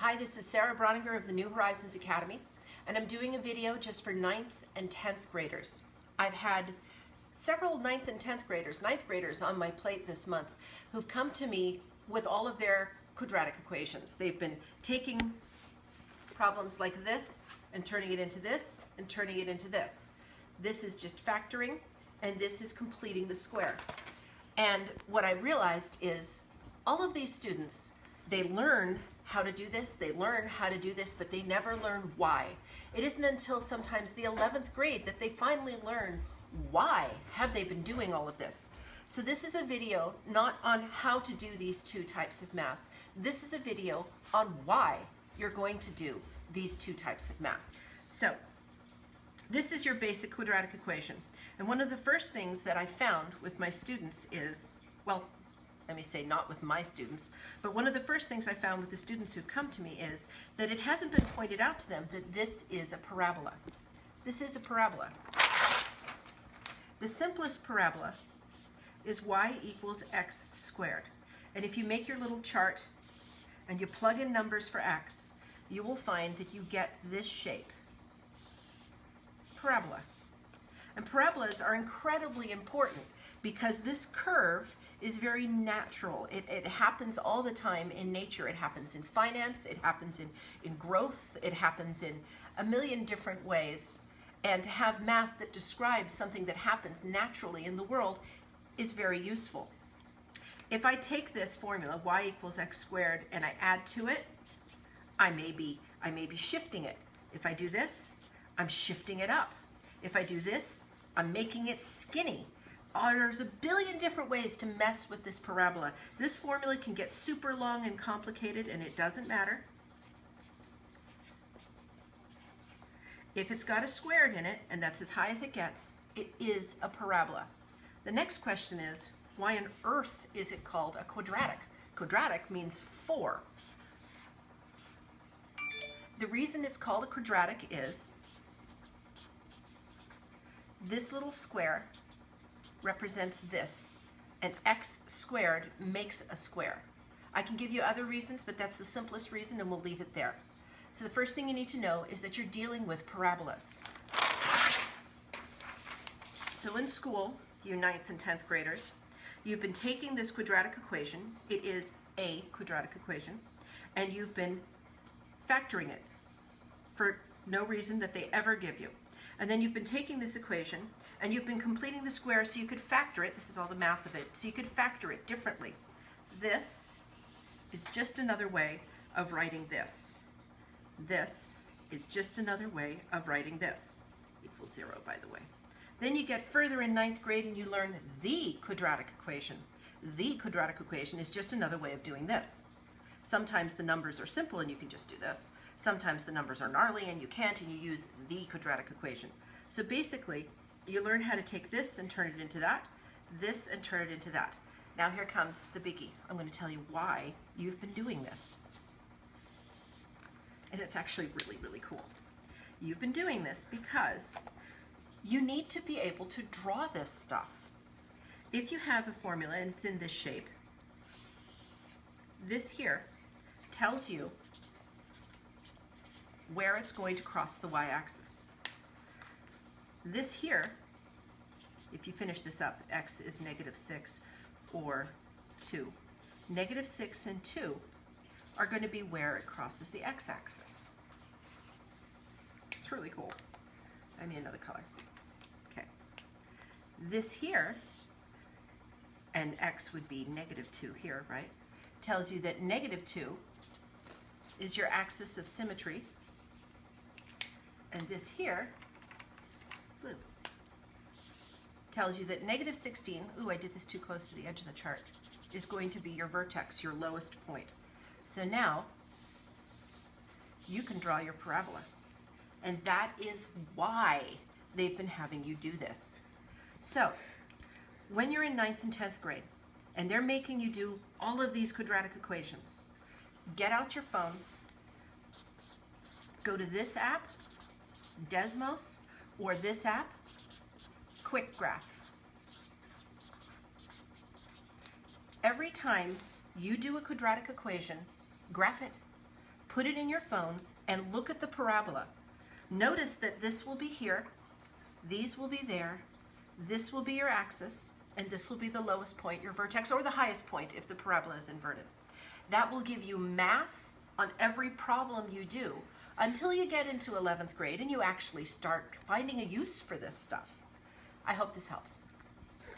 Hi, this is Sarah Broninger of the New Horizons Academy, and I'm doing a video just for 9th and 10th graders. I've had several 9th and 10th graders on my plate this month who've come to me with all of their quadratic equations. They've been taking problems like this and turning it into this and turning it into this. This is just factoring, and this is completing the square. And what I realized is all of these students, they learn how to do this, but they never learn why. It isn't until sometimes the 11th grade that they finally learn why have they been doing all of this. So this is a video not on how to do these two types of math. This is a video on why you're going to do these two types of math. So this is your basic quadratic equation. And one of the first things that I found with my students is, well, let me say not with my students, but one of the first things I found with the students who've come to me is that it hasn't been pointed out to them that this is a parabola. This is a parabola. The simplest parabola is y equals x squared. And if you make your little chart and you plug in numbers for x, you will find that you get this shape. Parabola. And parabolas are incredibly important because this curve is very natural. It happens all the time in nature. It happens in finance, it happens in growth, it happens in a million different ways. And to have math that describes something that happens naturally in the world is very useful. If I take this formula, y equals x squared, and I add to it, I may be shifting it. If I do this, I'm shifting it up. If I do this, I'm making it skinny. There's a billion different ways to mess with this parabola. This formula can get super long and complicated, and it doesn't matter. If it's got a squared in it, and that's as high as it gets, it is a parabola. The next question is, why on earth is it called a quadratic? Quadratic means 4. The reason it's called a quadratic is this little square represents this, and x squared makes a square. I can give you other reasons, but that's the simplest reason, and we'll leave it there. So the first thing you need to know is that you're dealing with parabolas. So in school, you 9th and 10th graders, you've been taking this quadratic equation. It is a quadratic equation, and you've been factoring it for no reason that they ever give you. And then you've been taking this equation and you've been completing the square so you could factor it. This is all the math of it. So you could factor it differently. This is just another way of writing this. This is just another way of writing this. Equals 0, by the way. Then you get further in 9th grade and you learn the quadratic equation. The quadratic equation is just another way of doing this. Sometimes the numbers are simple and you can just do this. Sometimes the numbers are gnarly and you can't, and you use the quadratic equation. So basically, you learn how to take this and turn it into that, this and turn it into that. Now here comes the biggie. I'm going to tell you why you've been doing this. And it's actually really, really cool. You've been doing this because you need to be able to draw this stuff. If you have a formula and it's in this shape, this here tells you where it's going to cross the y-axis. This here, if you finish this up, x is -6 or 2. -6 and 2 are going to be where it crosses the x-axis. It's really cool. I need another color. Okay. This here, and x would be -2 here, right? Tells you that -2 is your axis of symmetry. And this here, blue, tells you that -16, ooh, I did this too close to the edge of the chart, is going to be your vertex, your lowest point. So now, you can draw your parabola. And that is why they've been having you do this. So, when you're in 9th and 10th grade, and they're making you do all of these quadratic equations, get out your phone, go to this app, Desmos, or this app, Quick Graph. Every time you do a quadratic equation, graph it. put it in your phone, and look at the parabola. Notice that this will be here, these will be there, this will be your axis, and this will be the lowest point, your vertex, or the highest point if the parabola is inverted. That will give you mass on every problem you do until you get into 11th grade and you actually start finding a use for this stuff. I hope this helps.